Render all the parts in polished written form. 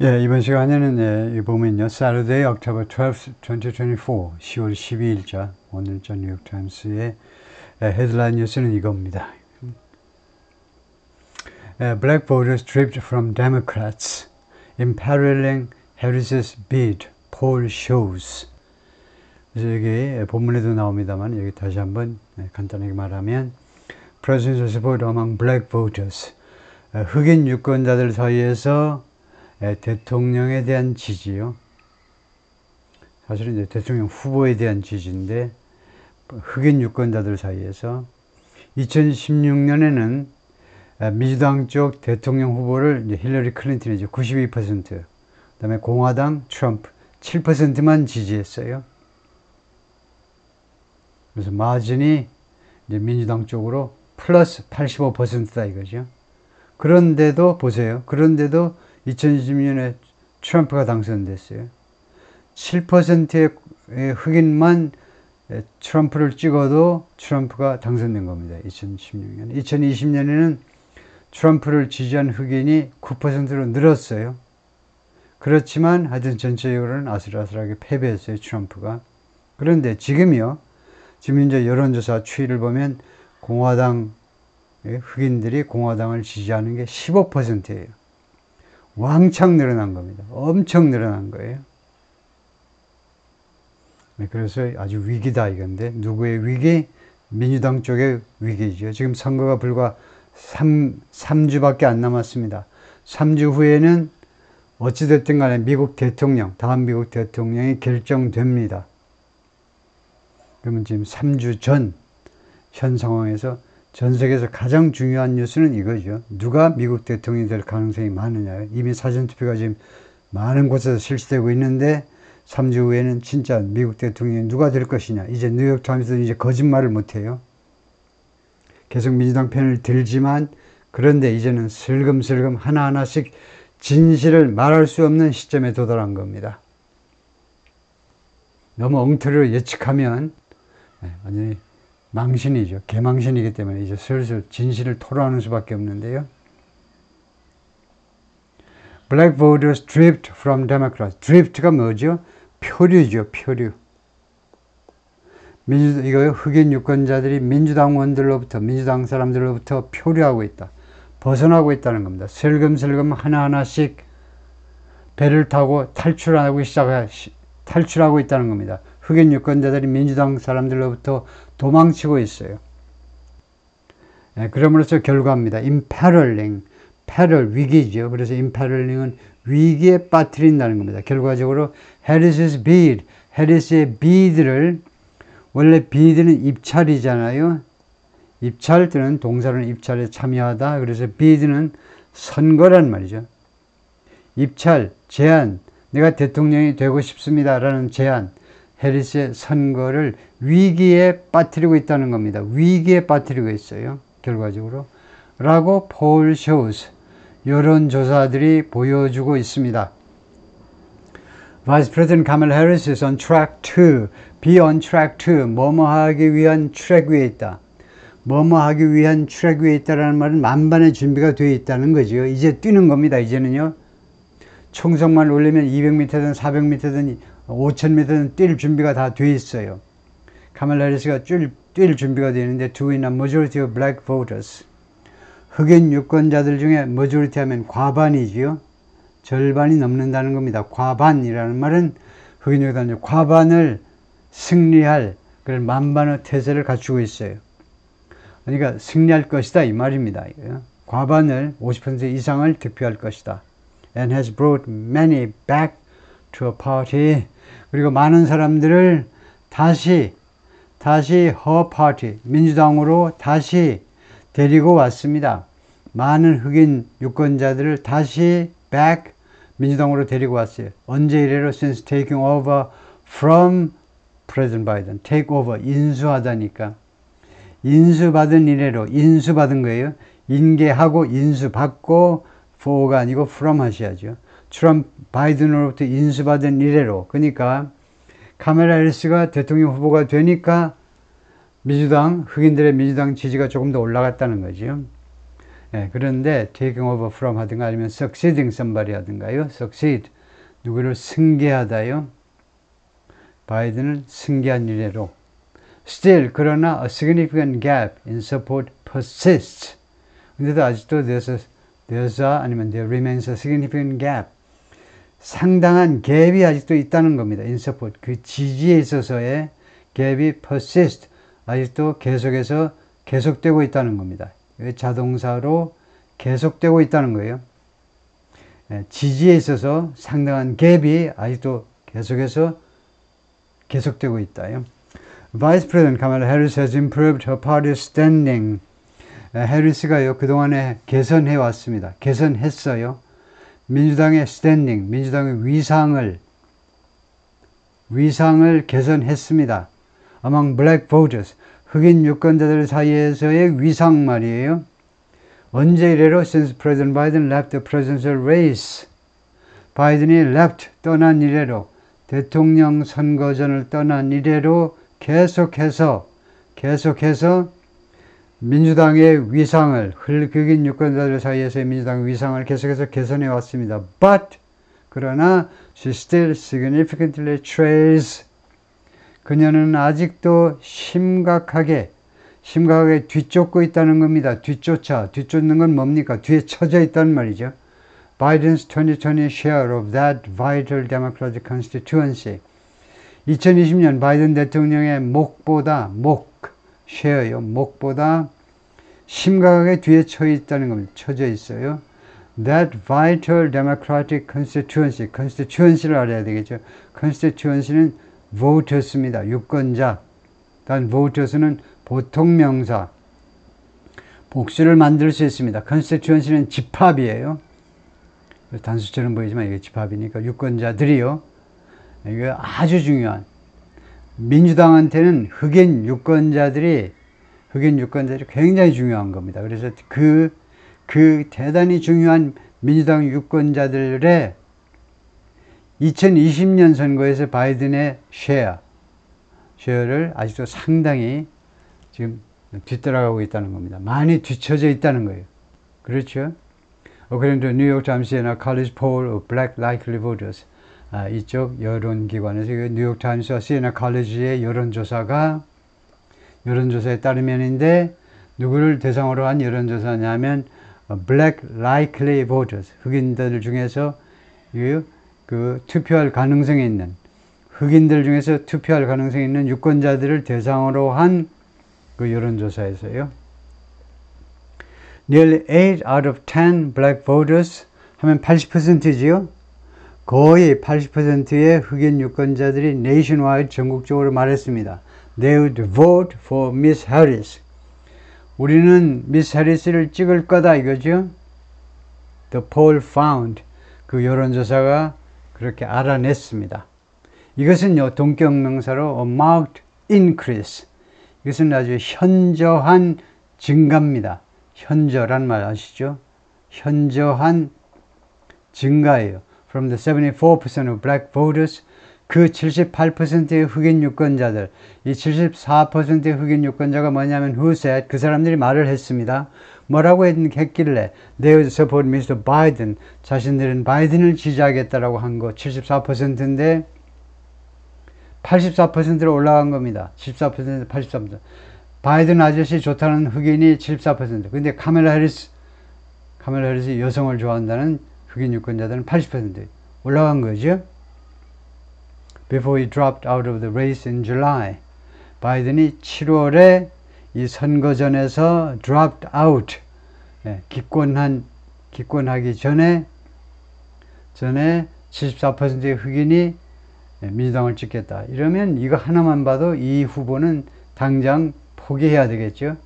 예, 이번 시간에는 이 보면요. Saturday, October 12th, 2024, 10월 12일자 오늘자 뉴욕타임스의 헤드라인 뉴스는 이겁니다. Black voters stripped from Democrats, imperiling Harris's bid, poll shows. 그래서 여기 본문에도 나옵니다만 여기 다시 한번 간단하게 말하면 Presidential support among black voters, 흑인 유권자들 사이에서 대통령에 대한 지지요. 사실은 이제 대통령 후보에 대한 지지인데 흑인 유권자들 사이에서 2016년에는 민주당 쪽 대통령 후보를 이제 힐러리 클린턴이 이제 92%, 그다음에 공화당 트럼프 7%만 지지했어요. 그래서 마진이 이제 민주당 쪽으로 플러스 85%다 이거죠. 그런데도 보세요. 그런데도 2020년에 트럼프가 당선됐어요. 7%의 흑인만 트럼프를 찍어도 트럼프가 당선된 겁니다. 2016년. 2020년에는 트럼프를 지지한 흑인이 9%로 늘었어요. 그렇지만 하여튼 전체적으로는 아슬아슬하게 패배했어요. 트럼프가. 그런데 지금이요. 지금 이제 여론조사 추이를 보면 공화당 흑인들이 공화당을 지지하는 게 15%예요. 왕창 늘어난 겁니다. 엄청 늘어난 거예요. 그래서 아주 위기다 이건데 누구의 위기? 민주당 쪽의 위기죠. 지금 선거가 불과 3주밖에 안 남았습니다. 3주 후에는 어찌됐든 간에 미국 대통령, 다음 미국 대통령이 결정됩니다. 그러면 지금 3주 전 현 상황에서 전 세계에서 가장 중요한 뉴스는 이거죠. 누가 미국 대통령이 될 가능성이 많으냐. 이미 사전투표가 지금 많은 곳에서 실시되고 있는데 3주 후에는 진짜 미국 대통령이 누가 될 것이냐. 이제 뉴욕타임스는 이제 거짓말을 못해요. 계속 민주당 편을 들지만 그런데 이제는 슬금슬금 하나하나씩 진실을 말할 수 없는 시점에 도달한 겁니다. 너무 엉터리로 예측하면 완전히 망신이죠. 개망신이기 때문에 이제 슬슬 진실을 토로하는 수밖에 없는데요. Black voters stripped from Democrats. drift가 뭐죠? 표류죠. 표류. 이거 흑인 유권자들이 민주당 사람들로부터 표류하고 있다. 벗어나고 있다는 겁니다. 슬금슬금 하나하나씩 배를 타고 탈출하고 있다는 겁니다. 흑인 유권자들이 민주당 사람들로부터 도망치고 있어요. 그럼으로써 결과입니다. imperiling, peril, 위기죠. 그래서 imperiling은 위기에 빠뜨린다는 겁니다. 결과적으로 Harris's bid, 해리스의 bid를 원래 bid는 입찰이잖아요. 입찰 또는 동사로는 입찰에 참여하다. 그래서 bid는 선거란 말이죠. 입찰, 제안, 내가 대통령이 되고 싶습니다 라는 제안, 해리스의 선거를 위기에 빠뜨리고 있다는 겁니다. 위기에 빠뜨리고 있어요. 결과적으로. 라고 poll shows, 여론조사들이 보여주고 있습니다. Vice President Kamala Harris is on track to, be on track to, 뭐뭐 하기 위한 트랙 위에 있다. 뭐뭐 하기 위한 트랙 위에 있다라는 말은 만반의 준비가 되어 있다는 거죠. 이제 뛰는 겁니다. 이제는요. 총성만 올리면 200m든 400m든 5000m든 뛸 준비가 다 돼 있어요. 카말라 해리스가 뛸 준비가 되어 있는데 to win a majority of black voters. 흑인 유권자들 중에 majority 하면 과반이지요. 절반이 넘는다는 겁니다. 과반이라는 말은 흑인 유권자 과반을 승리할 그런 만반의 태세를 갖추고 있어요. 그러니까 승리할 것이다 이 말입니다. 과반을 50% 이상을 득표할 것이다. And has brought many back to a party. 그리고 많은 사람들을 다시 her party, 민주당으로 다시 데리고 왔습니다. 많은 흑인 유권자들을 다시 back, 민주당으로 데리고 왔어요. 언제 이래로 since taking over from President Biden. take over, 인수하다니까. 인수받은 이래로, 인수받은 거예요. 인계하고 인수받고 for가 아니고 from 하셔야죠. 트럼프 바이든으로부터 인수받은 이래로. 그러니까 카멜라 해리스가 대통령 후보가 되니까 흑인들의 민주당 지지가 조금 더 올라갔다는 거죠. 예, 그런데 taking over from 하든가 아니면 succeeding somebody 하든가요. succeed. 누구를 승계하다요. 바이든은 승계한 이래로. Still, 그러나 a significant gap in support persists. 근데도 아직도 아니면 there remains a significant gap. 상당한 갭이 아직도 있다는 겁니다. in support. 그 지지에 있어서의 갭이 persist. 아직도 계속되고 있다는 겁니다. 자동사로 계속되고 있다는 거예요. 지지에 있어서 상당한 갭이 아직도 계속되고 있다요. Vice President Kamala Harris has improved her party's standing. 해리스가요, 그동안에 개선해 왔습니다. 개선했어요. 민주당의 standing, 민주당의 위상을 개선했습니다. Among black voters, 흑인 유권자들 사이에서의 위상 말이에요. 언제 이래로 since President Biden left the presidential race. 바이든이 left, 떠난 이래로, 대통령 선거전을 떠난 이래로 계속해서 민주당의 위상을, 흑인 유권자들 사이에서의 민주당의 위상을 계속해서 개선해 왔습니다. But, 그러나 she still significantly trails. 그녀는 아직도 심각하게 뒤쫓고 있다는 겁니다. 뒤쫓는 건 뭡니까? 뒤에 처져 있다는 말이죠. Biden's 2020 share of that vital Democratic constituency. 2020년 바이든 대통령의 목보다 심각하게 뒤에 처져 있어요. That vital Democratic constituency를 알아야 되겠죠. constituency는 voters입니다. 유권자. 단 voters는 보통 명사. 복수를 만들 수 있습니다. constituency는 집합이에요. 단수처럼 보이지만 이게 집합이니까 유권자들이요. 이게 아주 중요한. 민주당한테는 흑인 유권자들이 굉장히 중요한 겁니다. 그래서 그 대단히 중요한 민주당 유권자들의 2020년 선거에서 바이든의 쉐어를 아직도 상당히 지금 뒤따라가고 있다는 겁니다. 많이 뒤처져 있다는 거예요. 그렇죠? According to New York Times and a college poll of black likely voters. 이쪽 여론기관에서 뉴욕 타임스와 시에나 칼리지의 여론조사에 따르면인데 누구를 대상으로 한 여론조사냐면 black likely voters, 흑인들 중에서 투표할 가능성이 있는 흑인들 중에서 투표할 가능성이 있는 유권자들을 대상으로 한 그 여론조사에서요. Nearly 8 out of 10 black voters 하면 80%지요. 거의 80%의 흑인 유권자들이 nationwide 전국적으로 말했습니다. They would vote for Miss Harris. 우리는 미스 해리스를 찍을 거다 이거죠. The poll found. 그 여론조사가 그렇게 알아냈습니다. 이것은요, 동격명사로 a marked increase. 이것은 아주 현저한 증가입니다. 현저란 말 아시죠? 현저한 증가예요. From the 74% of black voters, 그 78%의 흑인 유권자들, 이 74%의 흑인 유권자가 뭐냐면 who said, 그 사람들이 말을 했습니다. 뭐라고 했길래 they would support Mr. Biden, 자신들은 바이든을 지지하겠다라고 한 거 74%인데 84%로 올라간 겁니다. 14%, 83%. 바이든 아저씨 좋다는 흑인이 74%. 근데 카멜라 해리스 여성을 좋아한다는 흑인 유권자들은 80% 올라간 거죠. Before he dropped out of the race in July. 바이든이 7월에 이 선거전에서 dropped out. 기권하기 전에 74%의 흑인이 민주당을 찍겠다. 이러면 이거 하나만 봐도 이 후보는 당장 포기해야 되겠죠.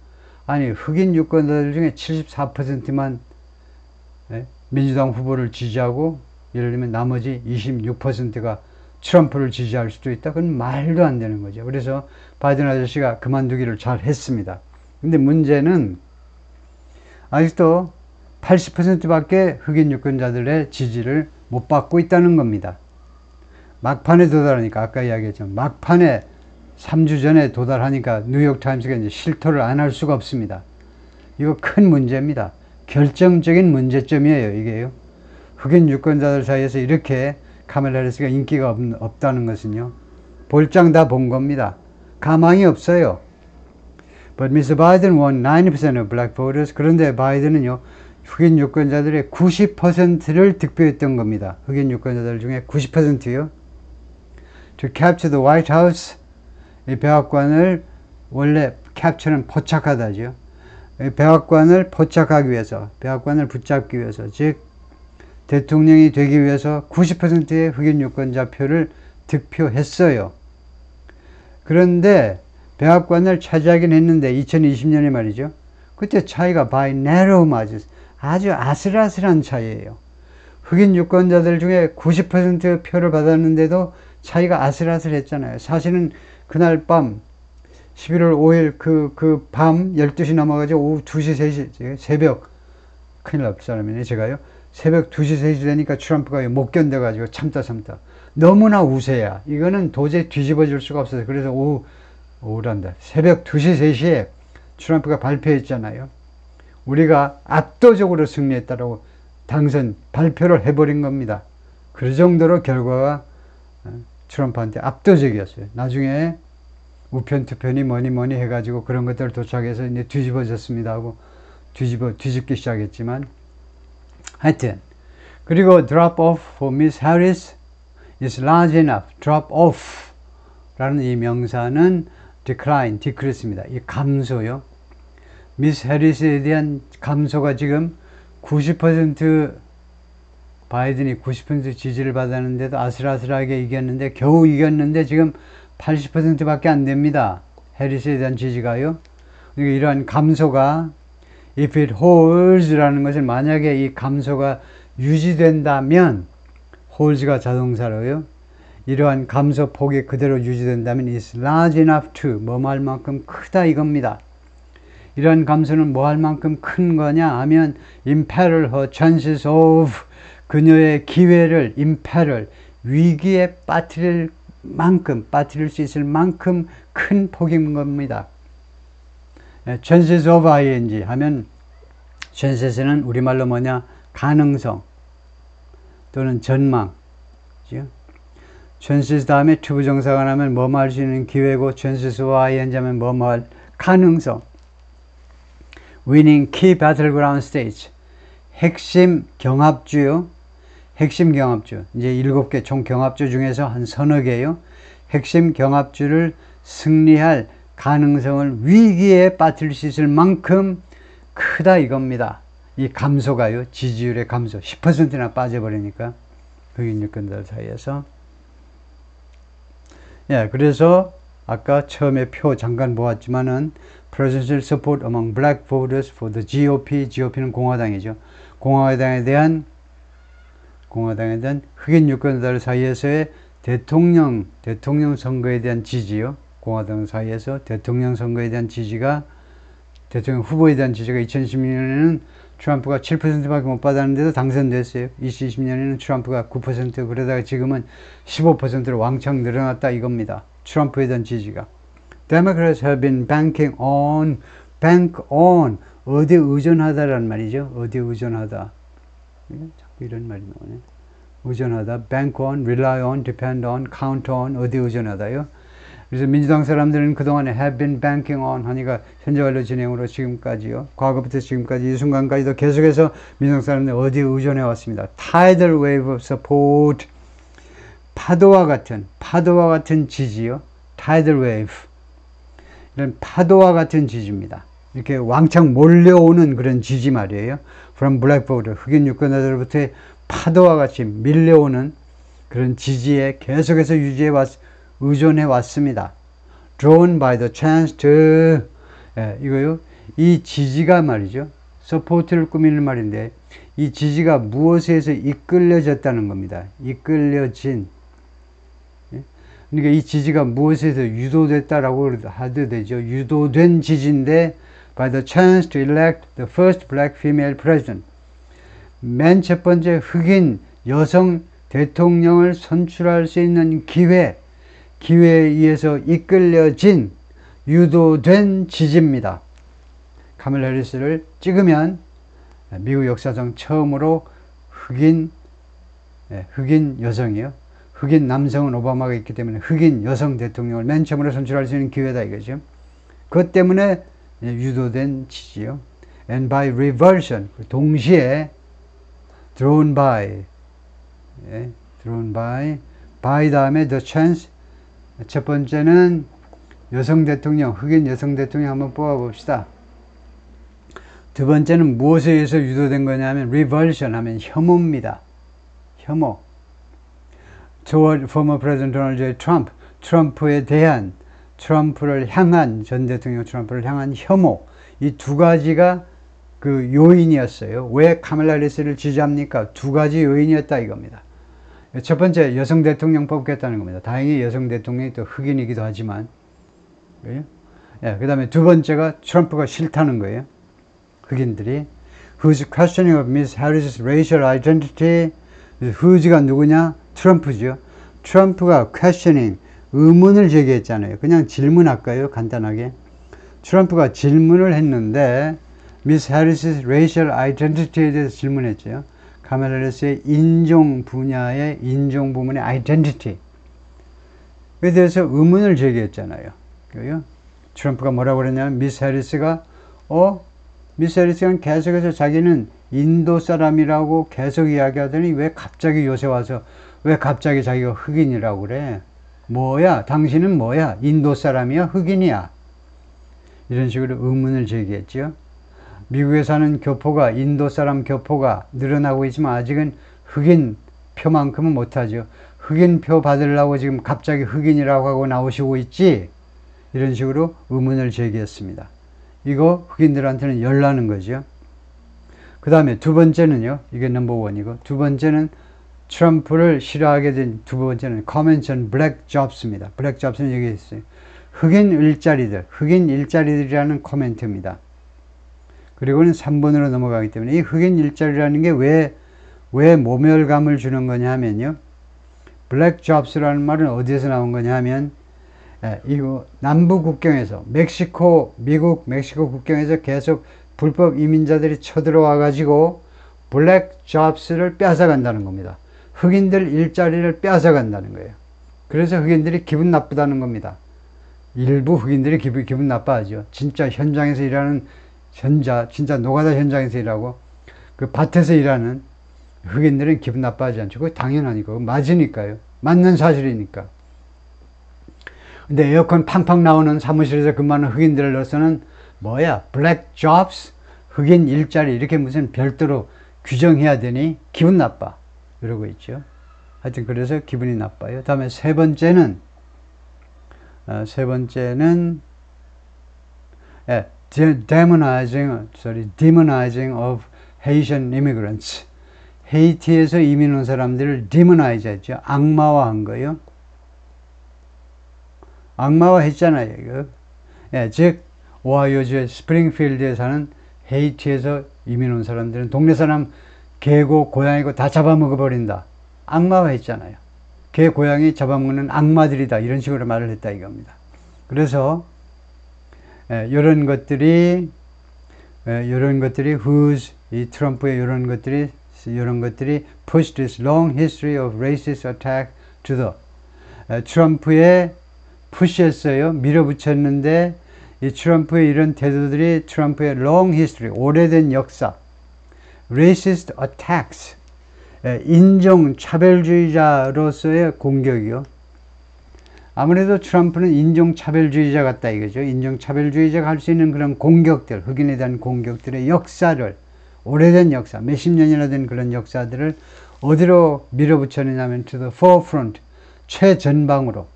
아니, 흑인 유권자들 중에 74%만 민주당 후보를 지지하고 예를 들면 나머지 26%가 트럼프를 지지할 수도 있다. 그건 말도 안 되는 거죠. 그래서 바이든 아저씨가 그만두기를 잘 했습니다. 근데 문제는 아직도 80%밖에 흑인 유권자들의 지지를 못 받고 있다는 겁니다. 막판에 도달하니까, 아까 이야기했지만 막판에 3주 전에 도달하니까 뉴욕타임스가 이제 실토를 안 할 수가 없습니다. 이거 큰 문제입니다. 결정적인 문제점이에요. 이게요. 흑인 유권자들 사이에서 이렇게 카멜라 해리스가 인기가 없다는 것은요. 볼장 다 본 겁니다. 가망이 없어요. But Mr. Biden won 90% of black voters. 그런데 바이든은요. 흑인 유권자들의 90%를 득표했던 겁니다. 흑인 유권자들 중에 90%요. To capture the White House. 이 백악관을 원래 capture는 포착하다죠. 백악관을 포착하기 위해서, 백악관을 붙잡기 위해서, 즉 대통령이 되기 위해서 90%의 흑인 유권자 표를 득표했어요. 그런데 백악관을 차지하긴 했는데 2020년에 말이죠. 그때 차이가 by narrow margins, 아주 아슬아슬한 차이예요. 흑인 유권자들 중에 90% 표를 받았는데도 차이가 아슬아슬했잖아요. 사실은 그날 밤 11월 5일 그 밤 12시 넘어가지고 오후 2시 3시 새벽 큰일 날 사람이네 제가요. 새벽 2시 3시 되니까 트럼프가 못 견뎌가지고 참다 너무나 우세야. 이거는 도저히 뒤집어질 수가 없어요. 그래서 오후란다. 새벽 2시 3시에 트럼프가 발표했잖아요. 우리가 압도적으로 승리했다라고 당선 발표를 해버린 겁니다. 그 정도로 결과가 트럼프한테 압도적이었어요. 나중에 우편 투편이 뭐니 해가지고 그런 것들 도착해서 이제 뒤집어졌습니다 하고 뒤집기 시작했지만 하여튼 그리고 drop off for Miss Harris is large enough. drop off 라는 이 명사는 decline, decrease입니다. 이 감소요. 미스 해리스에 대한 감소가 지금 90% 바이든이 90% 지지를 받았는데도 아슬아슬하게 이겼는데 겨우 이겼는데 지금 80%밖에 안 됩니다. 해리스에 대한 지지가요. 그러니까 이러한 감소가 if it holds라는 것은 만약에 이 감소가 유지된다면 holds가 자동사로요. 이러한 감소 폭이 그대로 유지된다면 is large enough to 뭐 할 만큼 크다 이겁니다. 이러한 감소는 뭐 할 만큼 큰 거냐 하면 imperil her chances of 그녀의 기회를 imperil 위기에 빠뜨릴 수 있을 만큼 큰 폭인 겁니다. chances of ing 하면 chances는 우리말로 뭐냐 가능성 또는 전망. chances 다음에 투부정사가 나면 뭐뭐 할 수 있는 기회고 chances of ing 하면 뭐뭐 할 가능성. winning key battleground states 핵심 경합주요. 핵심 경합주 이제 7개 총 경합주 중에서 한 서너 개요. 핵심 경합주를 승리할 가능성을 위기에 빠뜨릴 수 있을 만큼 크다 이겁니다. 이 감소가요. 지지율의 감소 10%나 빠져버리니까 흑인 유권자들 사이에서. 예, 그래서 아까 처음에 표 잠깐 보았지만은 presidential support among black voters for the GOP. GOP는 공화당이죠. 공화당에 대한 흑인 유권자들 사이에서의 대통령 선거에 대한 지지요. 공화당 사이에서 대통령 선거에 대한 지지가 대통령 후보에 대한 지지가 2016년에는 트럼프가 7%밖에 못 받았는데도 당선됐어요. 2020년에는 트럼프가 9% 그러다가 지금은 15%로 왕창 늘어났다 이겁니다. 트럼프에 대한 지지가. Democrats have been bank on 어디에 의존하다란 말이죠. 어디에 의존하다. 자꾸 이런 말이 나오네. 의존하다, bank on, rely on, depend on, count on, 어디에 의존하다요. 그래서 민주당 사람들은 그동안에 have been banking on 하니까 현재 완료 진행으로 지금까지요. 과거부터 지금까지 이 순간까지도 계속해서 민주당 사람들 어디에 의존해 왔습니다. Tidal wave of support. 파도와 같은 지지요. Tidal wave. 이런 파도와 같은 지지입니다. 이렇게 왕창 몰려오는 그런 지지 말이에요. From black voter. 흑인 유권자들로부터 파도와 같이 밀려오는 그런 지지에 계속해서 의존해 왔습니다. Drawn by the chance to 이거요. 이 지지가 말이죠. 서포트를 꾸미는 말인데 이 지지가 무엇에 의해서 이끌려졌다는 겁니다. 이끌려진. 그러니까 이 지지가 무엇에 의해서 유도됐다라고 하도 되죠. 유도된 지지인데 by the chance to elect the first black female president. 맨 첫 번째 흑인 여성 대통령을 선출할 수 있는 기회에 의해서 이끌려진 유도된 지지입니다. 카멜라 해리스를 찍으면 미국 역사상 처음으로 흑인 여성이요. 흑인 남성은 오바마가 있기 때문에 흑인 여성 대통령을 맨 처음으로 선출할 수 있는 기회다 이거죠. 그것 때문에 유도된 지지요. And by reversion, 동시에 drawn by, by 다음에 the chance. 첫 번째는 여성 대통령, 흑인 여성 대통령 한번 뽑아봅시다. 두 번째는 무엇에 의해서 유도된 거냐면 revulsion 하면 혐오입니다. 혐오. toward former President Donald J. Trump, 트럼프에 대한, 트럼프를 향한, 전 대통령 트럼프를 향한 혐오. 이 두 가지가 그 요인이었어요. 왜 카멜라 해리스를 지지합니까? 두 가지 요인이었다 이겁니다. 첫 번째, 여성 대통령 뽑겠다는 겁니다. 다행히 여성 대통령이 또 흑인이기도 하지만. 그 다음에 두 번째가 트럼프가 싫다는 거예요. 흑인들이. Who's questioning of Miss Harris's racial identity? who's가 누구냐? 트럼프죠. 트럼프가 questioning, 의문을 제기했잖아요. 그냥 질문할까요? 간단하게. 트럼프가 질문을 했는데 미스 해리스의 racial identity에 대해서 질문했죠. 카멜라 해리스의 인종 분야의 인종 부문의 identity에 대해서 의문을 제기했잖아요. 트럼프가 뭐라고 그랬냐면 미스 해리스가 계속해서 자기는 인도 사람이라고 계속 이야기하더니 왜 갑자기 요새 와서 왜 갑자기 자기가 흑인이라고 그래? 뭐야? 당신은 뭐야? 인도 사람이야? 흑인이야? 이런 식으로 의문을 제기했죠. 미국에 사는 교포가, 인도 사람 교포가 늘어나고 있지만 아직은 흑인 표만큼은 못하죠. 흑인 표 받으려고 지금 갑자기 흑인이라고 하고 나오시고 있지? 이런 식으로 의문을 제기했습니다. 이거 흑인들한테는 열나는 거죠. 그 다음에 두 번째는요. 이게 넘버 원이고 두 번째는 트럼프를 싫어하게 된 두 번째는 comments on black jobs입니다. black jobs는 여기 있어요. 흑인 일자리들이라는 코멘트입니다. 그리고는 3번으로 넘어가기 때문에 이 흑인 일자리라는 게 왜 모멸감을 주는 거냐 하면요. black jobs라는 말은 어디에서 나온 거냐 하면 이거 남부 국경에서 미국 멕시코 국경에서 계속 불법 이민자들이 쳐들어와 가지고 블랙 잡스를 뺏어간다는 겁니다. 흑인들 일자리를 뺏어간다는 거예요. 그래서 흑인들이 기분 나쁘다는 겁니다. 일부 흑인들이 기분 나빠하죠. 진짜 현장에서 일하는 진짜 노가다 현장에서 일하고 그 밭에서 일하는 흑인들은 기분 나빠하지 않죠. 그거 당연하니까. 맞으니까요. 맞는 사실이니까. 근데 에어컨 팡팡 나오는 사무실에서 근무하는 흑인들로서는 뭐야? 블랙 잡스? 흑인 일자리 이렇게 무슨 별도로 규정해야 되니 기분 나빠. 이러고 있죠. 하여튼 그래서 기분이 나빠요. 다음에 세 번째는 demonizing of Haitian immigrants. 헤이티에서 이민 온 사람들을 demonize 했죠. 악마화한 거예요. 악마화 했잖아요. 이거. 즉 오하이오주의 스프링필드에 사는 헤이티에서 이민 온 사람들은 동네 사람 개고 고양이고 다 잡아먹어버린다. 악마화 했잖아요. 개 고양이 잡아먹는 악마들이다. 이런 식으로 말을 했다 이겁니다. 그래서 이런 것들이 이 트럼프의 이런 것들이 push this long history of racist attack to the 트럼프의 푸시했어요. 밀어붙였는데 이 트럼프의 이런 태도들이 트럼프의 long history, 오래된 역사, racist attacks, 인종차별주의자로서의 공격이요. 아무래도 트럼프는 인종차별주의자 같다 이거죠. 인종차별주의자가 할 수 있는 그런 공격들, 흑인에 대한 공격들의 역사를, 오래된 역사, 몇십 년이나 된 그런 역사들을 어디로 밀어붙였느냐면 to the forefront, 최전방으로,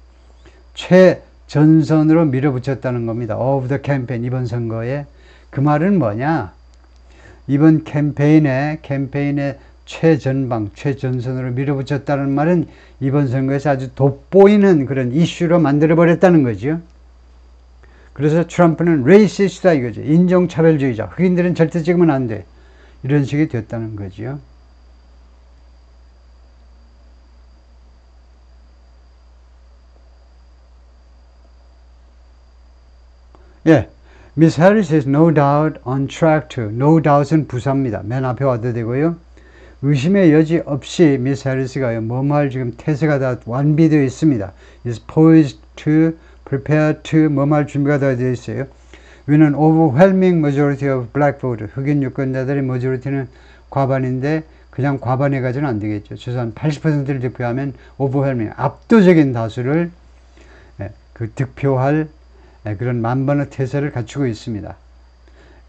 최전선으로 밀어붙였다는 겁니다. of the campaign, 이번 선거에. 그 말은 뭐냐? 이번 캠페인의 최전방, 최전선으로 밀어붙였다는 말은 이번 선거에서 아주 돋보이는 그런 이슈로 만들어버렸다는 거죠. 그래서 트럼프는 레이시스트다 이거죠. 인종차별주의자. 흑인들은 절대 찍으면 안 돼. 이런 식이 됐다는 거죠. Miss Harris is no doubt on track to. No doubt은 부사입니다. 맨 앞에 와도 되고요. 의심의 여지 없이 미스 해리스가 뭐뭐할 지금 태세가 다 완비되어 있습니다. is poised to, prepared to, 뭐뭐할 준비가 다 되어 있어요. 위는 overwhelming majority of black voters. 흑인 유권자들의 majority는 과반인데 그냥 과반에 가지는 안 되겠죠. 최소한 80%를 득표하면 overwhelming, 압도적인 다수를 득표할 그런 만번의 태세를 갖추고 있습니다.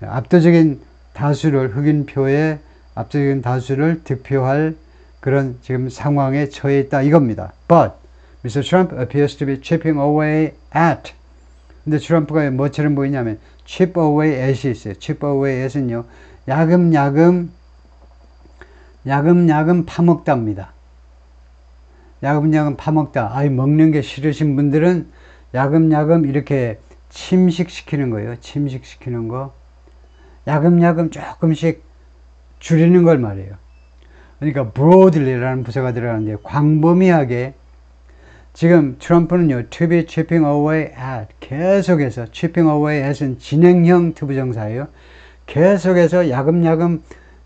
압도적인 다수를 흑인표에 압도적인 다수를 득표할 그런 지금 상황에 처해 있다 이겁니다. But Mr. Trump appears to be chipping away at. 근데 트럼프가 뭐처럼 보이냐면 chip away at이 있어요. chip away at은요. 야금야금 파먹답니다. 야금야금 파먹다. 아이 먹는 게 싫으신 분들은 야금야금 이렇게 침식시키는 거예요. 침식시키는 거. 야금야금 조금씩 줄이는 걸 말해요. 그러니까 broadly라는 부사가 들어가는데 광범위하게 지금 트럼프는요. to be chipping away at 계속해서 chipping away at은 진행형 투부정사예요. 계속해서 야금야금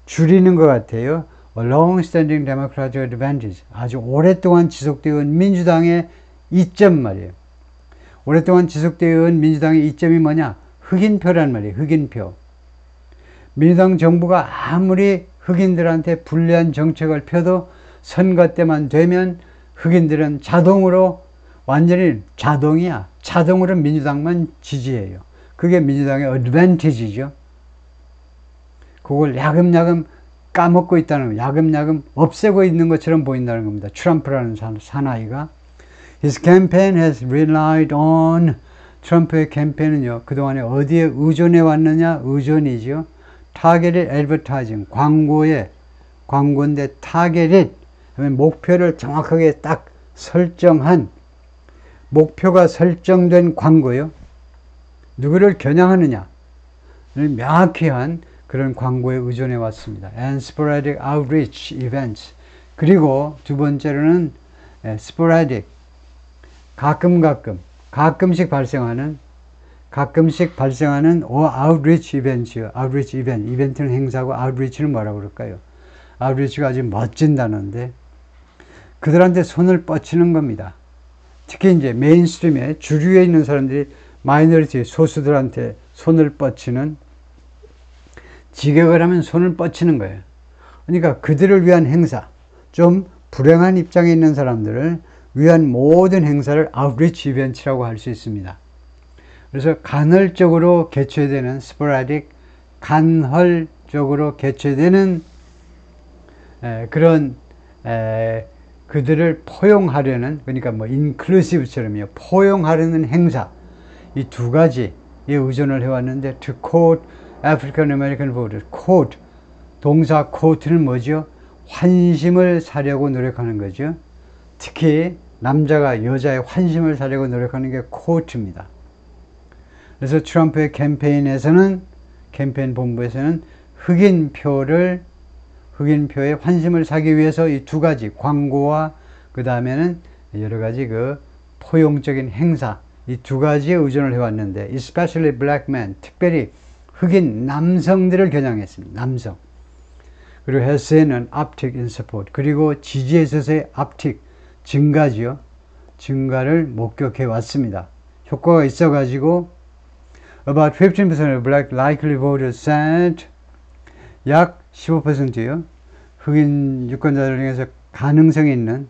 줄이는 것 같아요. A long-standing democratic advantage 아주 오랫동안 지속되어 온 민주당의 이점 말이에요. 오랫동안 지속되어 온 민주당의 이점이 뭐냐? 흑인표란 말이에요. 흑인표. 민주당 정부가 아무리 흑인들한테 불리한 정책을 펴도 선거 때만 되면 흑인들은 자동으로 완전히 자동으로 민주당만 지지해요. 그게 민주당의 어드밴티지죠. 그걸 야금야금 까먹고 있다는 거예요. 야금야금 없애고 있는 것처럼 보인다는 겁니다. 트럼프라는 사나이가. His campaign has relied on. 트럼프의 캠페인은요. 그동안에 어디에 의존해 왔느냐? 의존이죠. Targeted advertising. 광고인데 targeted 하면 목표를 정확하게 딱 설정한 목표가 설정된 광고요. 누구를 겨냥하느냐? 명확히 한 그런 광고에 의존해 왔습니다. And sporadic outreach events. 그리고 두 번째로는 sporadic. 가끔씩 발생하는 outreach event이요. outreach event. 이벤트는 행사고 outreach는 뭐라고 그럴까요? outreach가 아주 멋진 단어인데 그들한테 손을 뻗치는 겁니다. 특히 이제 메인스트림에 주류에 있는 사람들이 마이너리티 소수들한테 손을 뻗치는 직역을 하면 손을 뻗치는 거예요. 그러니까 그들을 위한 행사, 좀 불행한 입장에 있는 사람들을 위한 모든 행사를 아웃리치 이벤트라고 할 수 있습니다. 그래서 간헐적으로 개최되는 스포라딕, 간헐적으로 개최되는 그런 그들을 포용하려는, 그러니까 뭐 인클루시브처럼요, 포용하려는 행사, 이 두 가지에 의존을 해왔는데 to quote African American voters, quote, 동사 quote는 뭐죠? 환심을 사려고 노력하는 거죠. 특히 남자가 여자의 환심을 사려고 노력하는 게 quote입니다. 그래서 트럼프의 캠페인 본부에서는 흑인표의 환심을 사기 위해서 이 두 가지 광고와 그 다음에는 여러 가지 그 포용적인 행사, 이 두 가지에 의존을 해왔는데, especially black men, 특별히 흑인 남성들을 겨냥했습니다. 남성. 그리고 has seen an uptick in support. 그리고 지지에 있어서의 uptick, 증가지요. 증가를 목격해 왔습니다. 효과가 있어가지고 about 15% of black likely voters said, 약 15%요. 흑인 유권자들 중에서 가능성이 있는,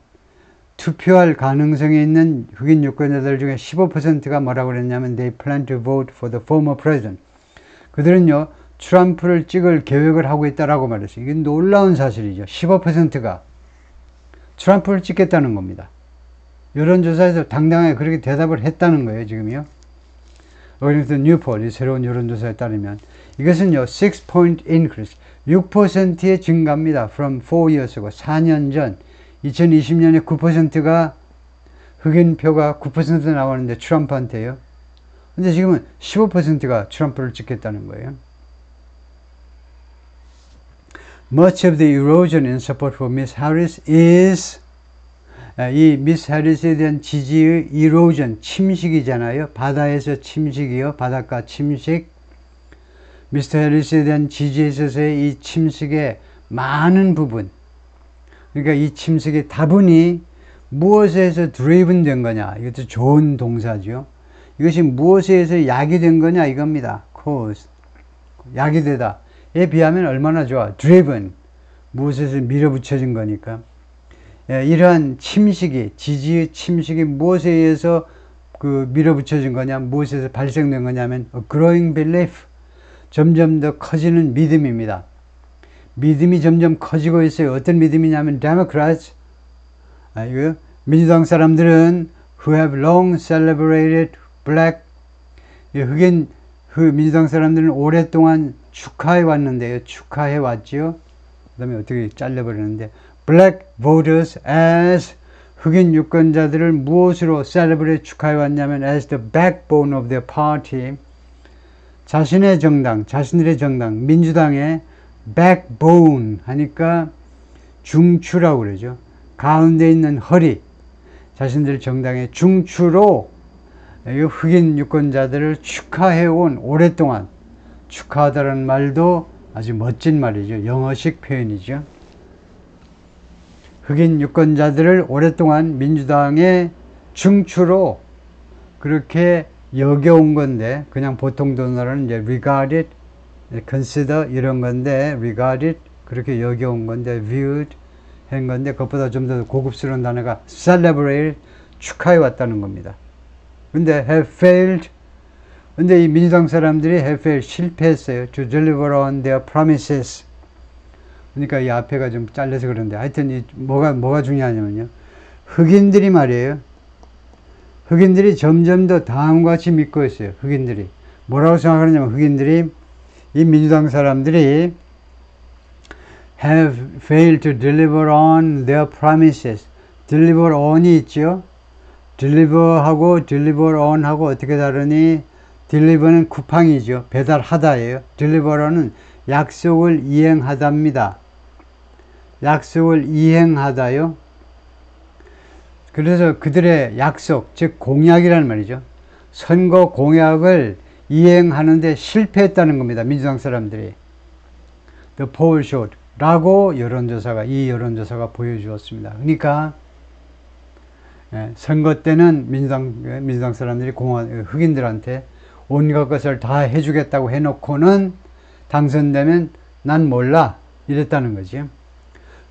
투표할 가능성이 있는 흑인 유권자들 중에 15%가 뭐라고 그랬냐면 they plan to vote for the former president. 그들은요, 트럼프를 찍을 계획을 하고 있다라고 말했어요. 이게 놀라운 사실이죠. 15%가 트럼프를 찍겠다는 겁니다. 여론조사에서 당당하게 그렇게 대답을 했다는 거예요, 지금요. 어거인스트 뉴폴, 새로운 여론조사에 따르면 이것은요, 6-point increase, 6%의 증가입니다. from 4 years ago, 4년 전, 2020년에 9%가 흑인표가 9% 나오는데 트럼프한테요. 근데 지금은 15%가 트럼프를 찍겠다는 거예요. Much of the erosion in support for Miss Harris is, 이 미스 해리스에 대한 지지의 erosion, 침식이잖아요. 바다에서 침식이요. 바닷가 침식. 미스터 해리스에 대한 지지에 있어서의 이 침식의 많은 부분, 그러니까 이 침식의 다분히 무엇에 의해서 driven 된 거냐, 이것도 좋은 동사죠. 이것이 무엇에 의해서 야기된 거냐 이겁니다. cause, 야기되다 에 비하면 얼마나 좋아. driven, 무엇에서 밀어붙여진 거니까. 예, 이러한 침식이, 지지의 침식이 무엇에 의해서 그 밀어붙여진 거냐, 무엇에서 발생된 거냐면 a growing belief, 점점 더 커지는 믿음입니다. 믿음이 점점 커지고 있어요. 어떤 믿음이냐면 Democrats, 이거 민주당 사람들은 who have long celebrated black, 흑인 민주당 사람들은 오랫동안 축하해 왔는데요. 축하해 왔죠. 그 다음에 어떻게 잘려버리는데 black voters as, 흑인 유권자들을 무엇으로 celebrate 축하해 왔냐면 as the backbone of their party, 자신의 정당, 자신들의 정당, 민주당의 backbone 하니까 중추라고 그러죠. 가운데 있는 허리, 자신들 정당의 중추로 흑인 유권자들을 축하해온, 오랫동안 축하하다는 말도 아주 멋진 말이죠. 영어식 표현이죠. 흑인 유권자들을 오랫동안 민주당의 중추로 그렇게 여겨온 건데, 그냥 보통 단어로는 이제 regarded, consider 이런 건데, regarded 그렇게 여겨온 건데, viewed 한 건데, 그것보다 좀 더 고급스러운 단어가 celebrate, 축하해 왔다는 겁니다. 근데 have failed, 근데 이 민주당 사람들이 have failed, 실패했어요. to deliver on their promises. 그러니까 이 앞에가 좀 잘려서 그런데, 하여튼 이 뭐가 중요하냐면요, 흑인들이 말이에요, 흑인들이 점점 더 다음과 같이 믿고 있어요. 흑인들이 뭐라고 생각하느냐면, 흑인들이 이 민주당 사람들이 have failed to deliver on their promises. deliver on이 있죠. deliver하고 deliver on하고 어떻게 다르니? deliver는 쿠팡이죠. 배달하다예요. deliver는 약속을 이행하다입니다. 약속을 이행하다요. 그래서 그들의 약속, 즉 공약이라는 말이죠. 선거 공약을 이행하는데 실패했다는 겁니다. 민주당 사람들이. The poll showed 라고 이 여론조사가 보여주었습니다. 그러니까 선거 때는 민주당 사람들이 흑인들한테 온갖 것을 다 해주겠다고 해놓고는 당선되면 난 몰라 이랬다는 거지.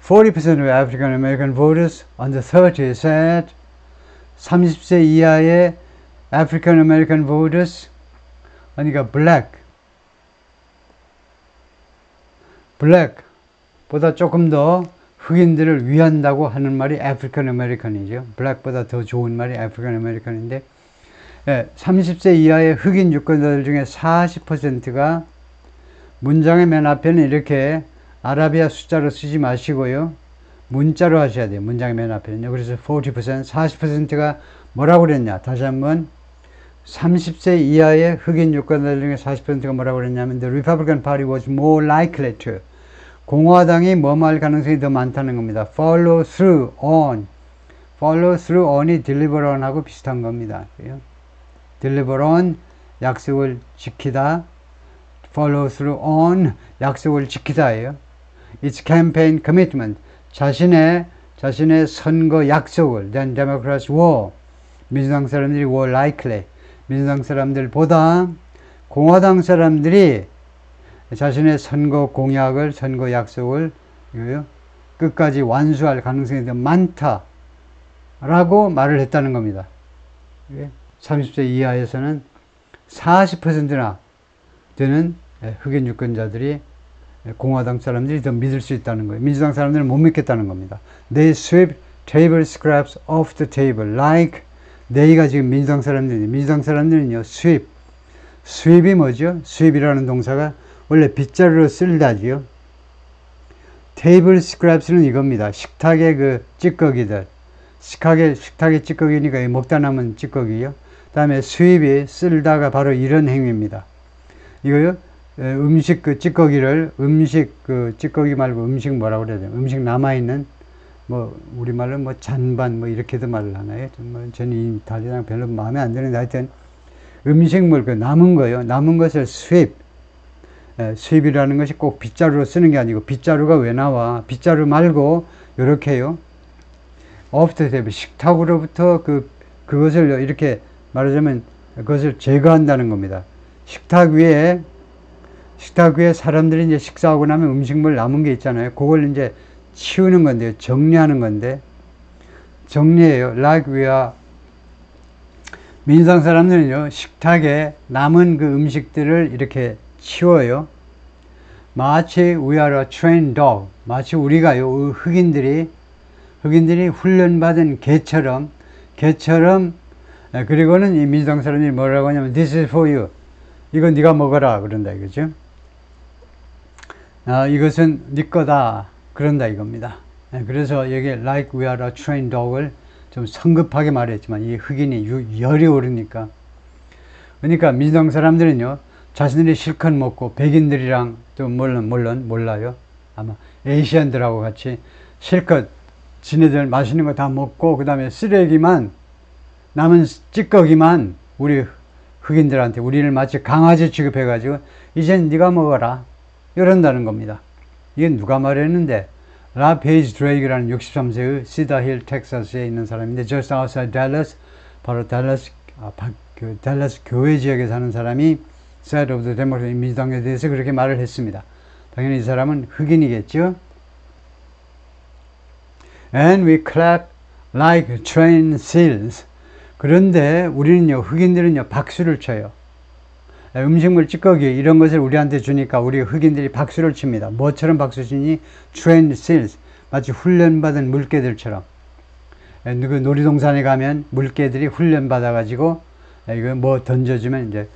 40% of African American voters under 30 said, 30세 이하의 African American voters, 그러니까 black보다 조금 더 흑인들을 위한다고 하는 말이 African American이죠. black보다 더 좋은 말이 African American인데, 30세 이하의 흑인 유권자들 중에 40%가, 문장의 맨 앞에는 이렇게 아라비아 숫자로 쓰지 마시고요, 문자로 하셔야 돼요. 문장의 맨 앞에는요. 그래서 40%가 뭐라고 그랬냐, 다시 한번 30세 이하의 흑인 유권자들 중에 40%가 뭐라고 그랬냐면 The Republican Party was more likely to, 공화당이 뭐뭐 할 가능성이 더 많다는 겁니다. Follow through on이 deliver on 하고 비슷한 겁니다. deliver on, 약속을 지키다. follow through on, 약속을 지키다예요. Its campaign commitment, 자신의 선거 약속을, then Democrats were, 민주당 사람들이 were likely, 민주당 사람들보다 공화당 사람들이 자신의 선거 공약을, 선거 약속을 끝까지 완수할 가능성이 더 많다라고 말을 했다는 겁니다. 30세 이하에서는 40%나 되는 흑인 유권자들이, 공화당 사람들이 더 믿을 수 있다는 거예요. 민주당 사람들은 못 믿겠다는 겁니다. They sweep table scraps off the table like, they가 지금 민주당 사람들은요, sweep이 뭐죠? sweep이라는 동사가 원래 빗자루로 쓸다지요. table scraps는 이겁니다. 식탁의 그 찌꺼기들, 식탁의 찌꺼기니까 먹다 남은 찌꺼기요. 그 다음에 sweep이 쓸다가 바로 이런 행위입니다. 이거요, 음식 그 찌꺼기를, 찌꺼기 말고 음식 뭐라고 그래야 돼요? 음식 남아있는, 우리말로 잔반, 이렇게도 말을 하나요? 정말 저는 이 단어랑 별로 마음에 안 드는데, 하여튼, 음식물, 남은 거요. 남은 것을 sweep. 수입이라는 것이 꼭 빗자루로 쓰는 게 아니고, 빗자루가 왜 나와? 빗자루 말고 요렇게요. off the table, 식탁으로부터 그것을 이렇게 말하자면 그것을 제거한다는 겁니다. 식탁 위에 사람들이 이제 식사하고 나면 음식물 남은 게 있잖아요. 그걸 이제 치우는 건데요. 정리하는 건데, 정리해요. like we are, 민상 사람들은요, 식탁에 남은 그 음식들을 이렇게 치워요. 마치 we are a trained dog, 마치 우리가요, 흑인들이 훈련받은 개처럼, 그리고는 이 민상 사람들이 뭐라고 하냐면 this is for you, 이건 네가 먹어라 그런다 이거죠. 이것은 네 거다 그런다 이겁니다. 그래서 여기 like we are a trained dog을 좀 성급하게 말했지만, 이 흑인이 열이 오르니까, 그러니까 민주당 사람들은요, 자신들이 실컷 먹고, 백인들이랑 또 물론 몰라요, 아마 에이시안들하고 같이 실컷 지네들 맛있는 거 다 먹고, 그 다음에 쓰레기만, 남은 찌꺼기만 우리 흑인들한테, 우리를 마치 강아지 취급해 가지고 이젠 네가 먹어라 이런다는 겁니다. 이게 누가 말했는데, 라페이지 드레이크라는 63세의 시다힐 텍사스에 있는 사람인데, just outside Dallas, 바로 댈러스 교회 지역에 사는 사람이 Side of the Democratic, 민주당에 대해서 그렇게 말을 했습니다. 당연히 이 사람은 흑인이겠죠. And we clap like trained seals. 그런데 우리는요, 흑인들은요, 박수를 쳐요. 음식물 찌꺼기 이런 것을 우리한테 주니까 우리 흑인들이 박수를 칩니다. 뭐처럼 박수 치니? trained seals, 마치 훈련받은 물개들처럼. 그 놀이동산에 가면 물개들이 훈련받아 가지고 이거 뭐 던져주면 이제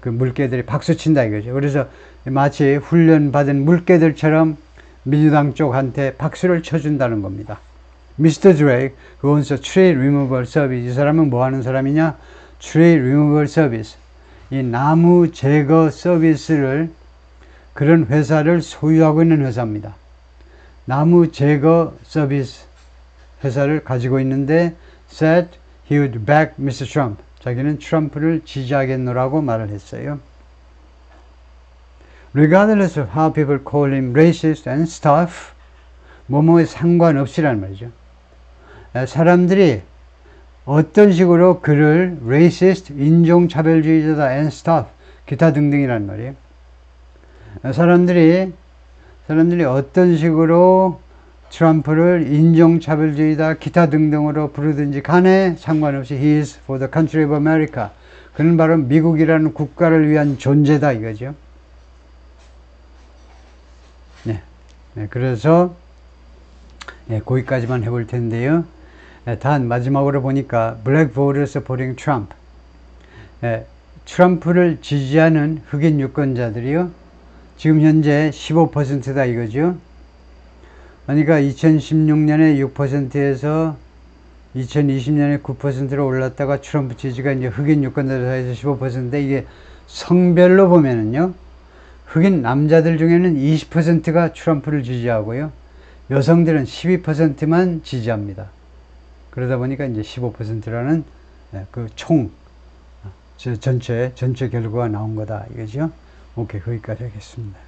그 물개들이 박수 친다 이거죠. 그래서 마치 훈련받은 물개들처럼 민주당 쪽한테 박수를 쳐준다는 겁니다. Mr. Drake, who owns a tree removal service. 이 사람은 뭐 하는 사람이냐? tree removal service, 이 나무 제거 서비스를, 그런 회사를 소유하고 있는 회사입니다. 나무 제거 서비스 회사를 가지고 있는데, said he would back Mr. Trump. 자기는 트럼프를 지지하겠노라고 말을 했어요. Regardless of how people call him racist and stuff, 뭐뭐에 상관없이라는 말이죠. 사람들이 어떤 식으로 그를 racist, 인종차별주의자다, and stuff, 기타 등등이란 말이에요. 사람들이 어떤 식으로 트럼프를 인종차별주의다, 기타 등등으로 부르든지 간에 상관없이 he is for the country of America. 그는 바로 미국이라는 국가를 위한 존재다 이거죠. 네, 그래서 거기까지만 해볼 텐데요. 단 마지막으로 보니까 Black voters supporting Trump, 트럼프를 지지하는 흑인 유권자들이요, 지금 현재 15%다 이거죠. 그러니까 2016년에 6%에서 2020년에 9%로 올랐다가 트럼프 지지가 이제 흑인 유권자들 사이에서 15%인데, 이게 성별로 보면은요, 흑인 남자들 중에는 20%가 트럼프를 지지하고요, 여성들은 12%만 지지합니다. 그러다 보니까 이제 15%라는 그 전체 결과가 나온 거다 이거죠. 오케이, 거기까지 하겠습니다.